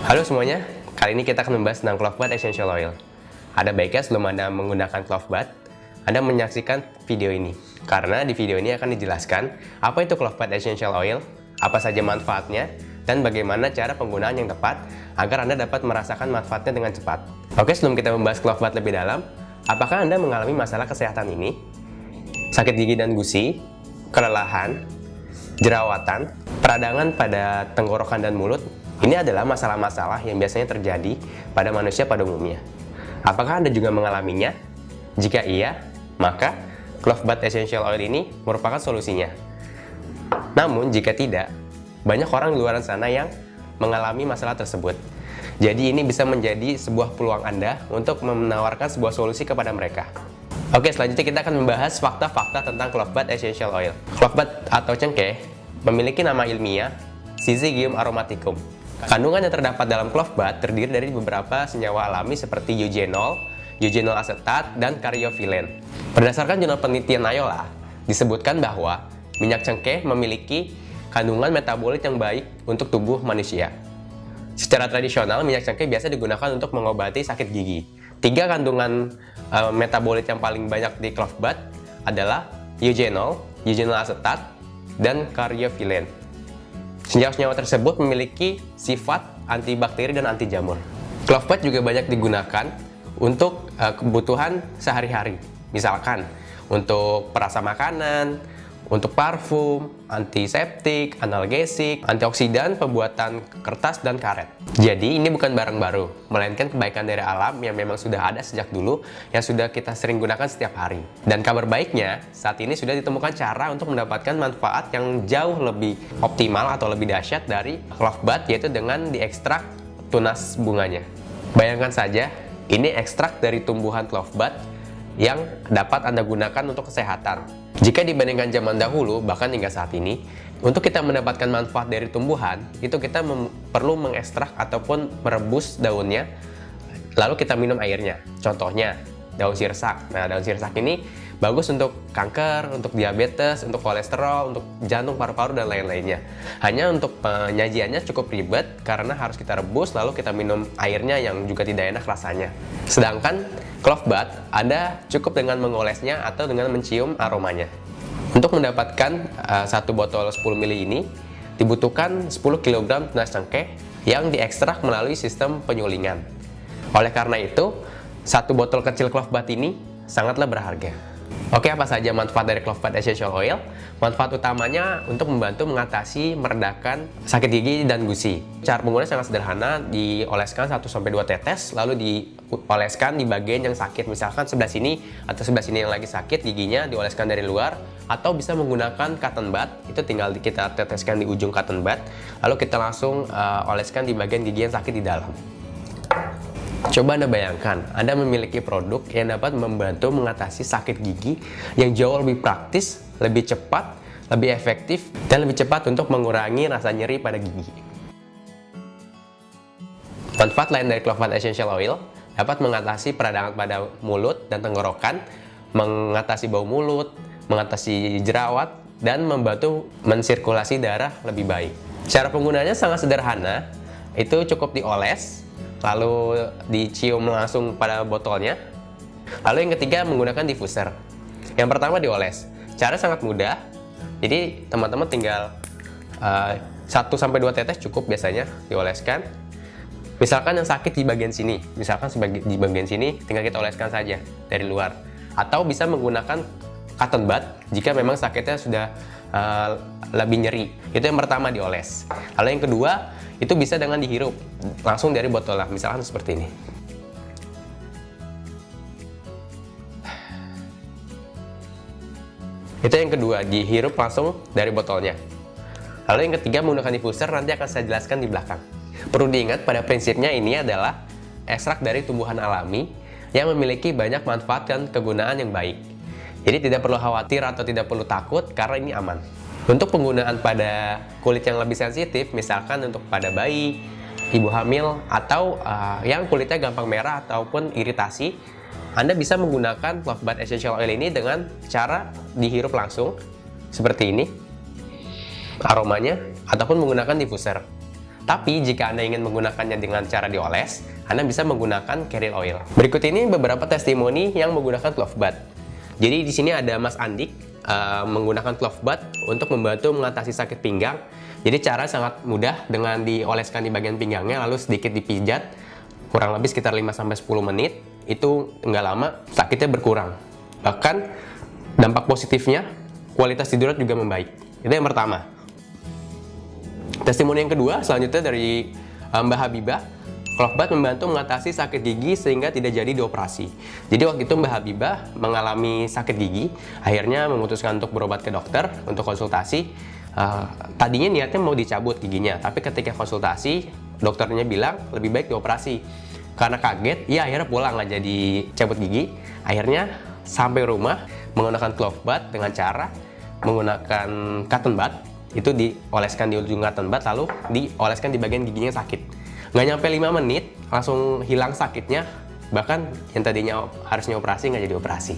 Halo semuanya, kali ini kita akan membahas tentang clove bud essential oil. Ada baiknya sebelum Anda menggunakan clove bud, Anda menyaksikan video ini. Karena di video ini akan dijelaskan apa itu clove bud essential oil, apa saja manfaatnya, dan bagaimana cara penggunaan yang tepat agar Anda dapat merasakan manfaatnya dengan cepat. Oke, sebelum kita membahas clove bud lebih dalam, apakah Anda mengalami masalah kesehatan ini? Sakit gigi dan gusi, kelelahan, jerawatan, peradangan pada tenggorokan dan mulut? Ini adalah masalah-masalah yang biasanya terjadi pada manusia pada umumnya. Apakah Anda juga mengalaminya? Jika iya, maka clove bud essential oil ini merupakan solusinya. Namun, jika tidak, banyak orang di luar sana yang mengalami masalah tersebut. Jadi ini bisa menjadi sebuah peluang Anda untuk menawarkan sebuah solusi kepada mereka. Oke, selanjutnya kita akan membahas fakta-fakta tentang clove bud essential oil. Clove bud atau cengkeh memiliki nama ilmiah Syzygium aromaticum. Kandungan yang terdapat dalam clove bud terdiri dari beberapa senyawa alami seperti eugenol, eugenol asetat, dan karyofilen. Berdasarkan jurnal penelitian Nayola, disebutkan bahwa minyak cengkeh memiliki kandungan metabolit yang baik untuk tubuh manusia. Secara tradisional, minyak cengkeh biasa digunakan untuk mengobati sakit gigi. 3 kandungan metabolit yang paling banyak di clove bud adalah eugenol, eugenol asetat, dan karyofilen. Senyawa-senyawa tersebut memiliki sifat antibakteri dan anti jamur. Clove bud juga banyak digunakan untuk kebutuhan sehari-hari. Misalkan untuk perasa makanan, untuk parfum, antiseptik, analgesik, antioksidan, pembuatan kertas, dan karet. Jadi ini bukan barang baru, melainkan kebaikan dari alam yang memang sudah ada sejak dulu, yang sudah kita sering gunakan setiap hari. Dan kabar baiknya, saat ini sudah ditemukan cara untuk mendapatkan manfaat yang jauh lebih optimal atau lebih dahsyat dari clove bud, yaitu dengan diekstrak tunas bunganya. Bayangkan saja, ini ekstrak dari tumbuhan clove bud yang dapat Anda gunakan untuk kesehatan. Jika dibandingkan zaman dahulu, bahkan hingga saat ini, untuk kita mendapatkan manfaat dari tumbuhan, itu kita perlu mengekstrak ataupun merebus daunnya, lalu kita minum airnya. Contohnya, daun sirsak. Nah, daun sirsak ini bagus untuk kanker, untuk diabetes, untuk kolesterol, untuk jantung, paru-paru, dan lain-lainnya. Hanya untuk penyajiannya cukup ribet, karena harus kita rebus, lalu kita minum airnya yang juga tidak enak rasanya. Sedangkan clove bud, Anda cukup dengan mengolesnya atau dengan mencium aromanya. Untuk mendapatkan satu botol 10 ml ini, dibutuhkan 10 kg tunas cengkeh yang diekstrak melalui sistem penyulingan. Oleh karena itu, satu botol kecil clove bud ini sangatlah berharga. Oke, apa saja manfaat dari clove bud essential oil? Manfaat utamanya untuk membantu mengatasi, meredakan sakit gigi dan gusi. Cara penggunaan sangat sederhana, dioleskan 1-2 tetes, lalu dioleskan di bagian yang sakit. Misalkan sebelah sini atau sebelah sini yang lagi sakit giginya, dioleskan dari luar. Atau bisa menggunakan cotton bud, itu tinggal kita teteskan di ujung cotton bud, lalu kita langsung oleskan di bagian gigi yang sakit di dalam. Coba Anda bayangkan, Anda memiliki produk yang dapat membantu mengatasi sakit gigi yang jauh lebih praktis, lebih cepat, lebih efektif, dan lebih cepat untuk mengurangi rasa nyeri pada gigi. Manfaat lain dari clove bud essential oil dapat mengatasi peradangan pada mulut dan tenggorokan, mengatasi bau mulut, mengatasi jerawat, dan membantu mensirkulasi darah lebih baik. Cara penggunaannya sangat sederhana, itu cukup dioles, lalu dicium langsung pada botolnya. Lalu yang ketiga, menggunakan diffuser. Yang pertama dioles. Cara sangat mudah. Jadi teman-teman tinggal 1-2 tetes cukup biasanya dioleskan. Misalkan yang sakit di bagian sini, di bagian sini tinggal kita oleskan saja dari luar. Atau bisa menggunakan cotton bud jika memang sakitnya sudah lebih nyeri. Itu yang pertama, dioles. Lalu yang kedua, itu bisa dengan dihirup langsung dari botolnya, misalkan seperti ini. Itu yang kedua, dihirup langsung dari botolnya. Lalu yang ketiga, menggunakan diffuser, nanti akan saya jelaskan di belakang. Perlu diingat, pada prinsipnya ini adalah ekstrak dari tumbuhan alami yang memiliki banyak manfaat dan kegunaan yang baik. Jadi tidak perlu khawatir atau tidak perlu takut, karena ini aman. Untuk penggunaan pada kulit yang lebih sensitif, misalkan untuk pada bayi, ibu hamil, atau yang kulitnya gampang merah ataupun iritasi, Anda bisa menggunakan clove bud essential oil ini dengan cara dihirup langsung, seperti ini, aromanya, ataupun menggunakan diffuser. Tapi jika Anda ingin menggunakannya dengan cara dioles, Anda bisa menggunakan carrier oil. Berikut ini beberapa testimoni yang menggunakan clove bath. Jadi di sini ada Mas Andik menggunakan clove bath untuk membantu mengatasi sakit pinggang. Jadi cara sangat mudah dengan dioleskan di bagian pinggangnya lalu sedikit dipijat kurang lebih sekitar 5-10 menit, itu nggak lama sakitnya berkurang. Bahkan dampak positifnya kualitas tidur juga membaik. Itu yang pertama. Testimoni yang kedua selanjutnya dari Mbak Habibah. Clove bath membantu mengatasi sakit gigi sehingga tidak jadi dioperasi. Jadi waktu itu Mbak Habibah mengalami sakit gigi, akhirnya memutuskan untuk berobat ke dokter untuk konsultasi. Tadinya niatnya mau dicabut giginya, tapi ketika konsultasi dokternya bilang lebih baik dioperasi. Karena kaget, ya akhirnya pulang nggak jadi cabut gigi. Akhirnya sampai rumah menggunakan clove bath dengan cara menggunakan cotton bud, itu dioleskan di ujung cotton bud lalu dioleskan di bagian giginya sakit. Nggak nyampe 5 menit langsung hilang sakitnya, bahkan yang tadinya harusnya operasi nggak jadi operasi.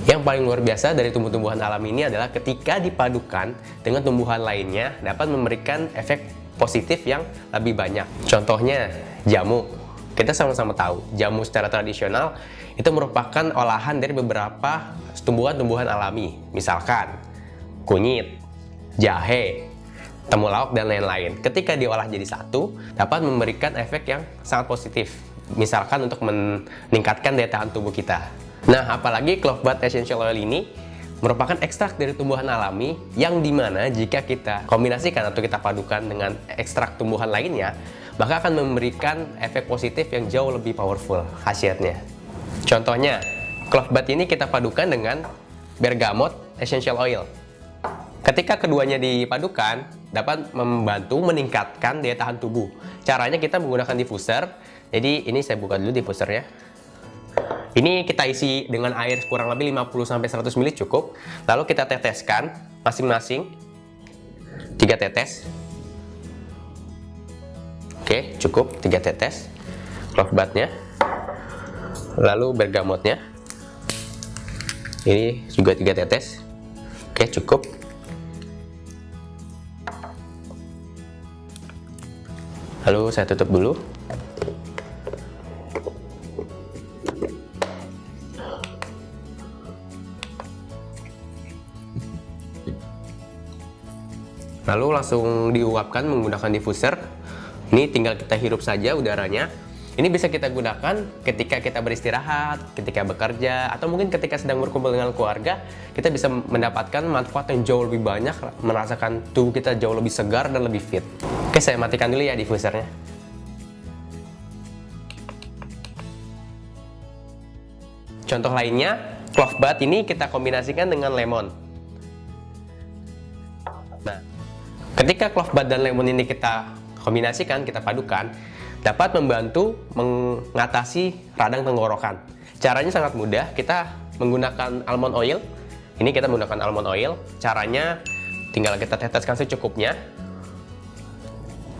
Yang paling luar biasa dari tumbuh-tumbuhan alam ini adalah ketika dipadukan dengan tumbuhan lainnya dapat memberikan efek positif yang lebih banyak. Contohnya jamu. Kita sama-sama tahu jamu secara tradisional itu merupakan olahan dari beberapa tumbuhan-tumbuhan alami, misalkan kunyit, jahe, temulawak, dan lain-lain. Ketika diolah jadi satu, dapat memberikan efek yang sangat positif. Misalkan untuk meningkatkan daya tahan tubuh kita. Nah, apalagi clove bath essential oil ini merupakan ekstrak dari tumbuhan alami yang dimana jika kita kombinasikan atau kita padukan dengan ekstrak tumbuhan lainnya, maka akan memberikan efek positif yang jauh lebih powerful khasiatnya. Contohnya, clove bath ini kita padukan dengan bergamot essential oil. Ketika keduanya dipadukan, dapat membantu meningkatkan daya tahan tubuh. Caranya kita menggunakan diffuser. Jadi ini saya buka dulu diffusernya. Ini kita isi dengan air kurang lebih 50-100 ml cukup. Lalu kita teteskan masing-masing 3 tetes. Oke, cukup 3 tetes. Clove bath-nya. Lalu bergamotnya. Ini juga 3 tetes. Oke, cukup. Lalu saya tutup dulu. Lalu langsung diuapkan menggunakan diffuser. Ini tinggal kita hirup saja udaranya. Ini bisa kita gunakan ketika kita beristirahat, ketika bekerja, atau mungkin ketika sedang berkumpul dengan keluarga. Kita bisa mendapatkan manfaat yang jauh lebih banyak, merasakan tubuh kita jauh lebih segar dan lebih fit. Oke, saya matikan dulu ya diffusernya. Contoh lainnya, clove bath ini kita kombinasikan dengan lemon. Nah, ketika clove bath dan lemon ini kita kombinasikan, kita padukan, dapat membantu mengatasi radang tenggorokan. Caranya sangat mudah, kita menggunakan almond oil. Ini kita menggunakan almond oil. Caranya tinggal kita teteskan secukupnya.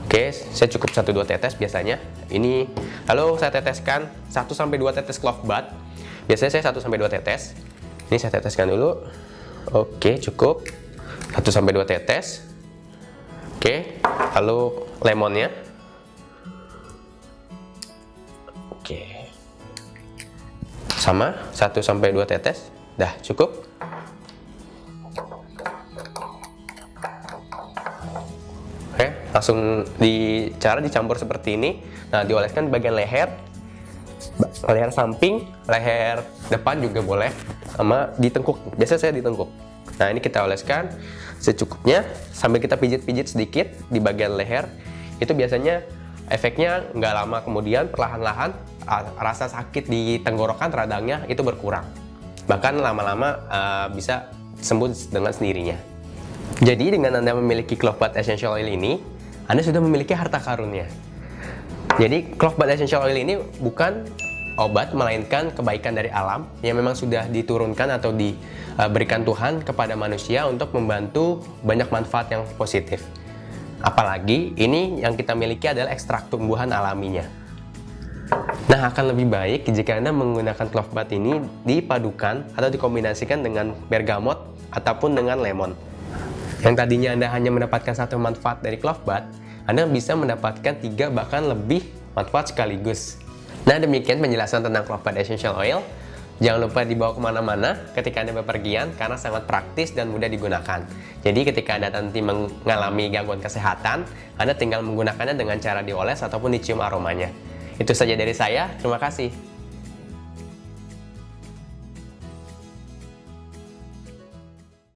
Oke, saya cukup 1-2 tetes biasanya. Ini lalu saya teteskan 1-2 tetes clove bath. Biasanya saya 1-2 tetes. Ini saya teteskan dulu. Oke, cukup 1-2 tetes. Oke, lalu lemonnya. Oke. Sama 1-2 tetes. Dah cukup. Oke, langsung cara dicampur seperti ini. Nah, dioleskan di bagian leher samping, leher depan juga boleh, sama di tengkuk. Biasanya saya di tengkuk. Nah, ini kita oleskan secukupnya sambil kita pijit-pijit sedikit di bagian leher. Itu biasanya efeknya nggak lama kemudian perlahan-lahan rasa sakit di tenggorokan radangnya itu berkurang. Bahkan lama-lama bisa sembuh dengan sendirinya. Jadi dengan Anda memiliki clove bath essential oil ini, Anda sudah memiliki harta karunnya. Jadi clove bath essential oil ini bukan obat, melainkan kebaikan dari alam yang memang sudah diturunkan atau diberikan Tuhan kepada manusia untuk membantu banyak manfaat yang positif. Apalagi ini yang kita miliki adalah ekstrak tumbuhan alaminya. Nah, akan lebih baik jika Anda menggunakan clove bath ini dipadukan atau dikombinasikan dengan bergamot ataupun dengan lemon. Yang tadinya Anda hanya mendapatkan satu manfaat dari clove bath, Anda bisa mendapatkan 3 bahkan lebih manfaat sekaligus. Nah, demikian penjelasan tentang Clovebud Essential Oil. Jangan lupa dibawa kemana-mana ketika Anda bepergian karena sangat praktis dan mudah digunakan. Jadi ketika Anda nanti mengalami gangguan kesehatan, Anda tinggal menggunakannya dengan cara dioles ataupun dicium aromanya. Itu saja dari saya, terima kasih.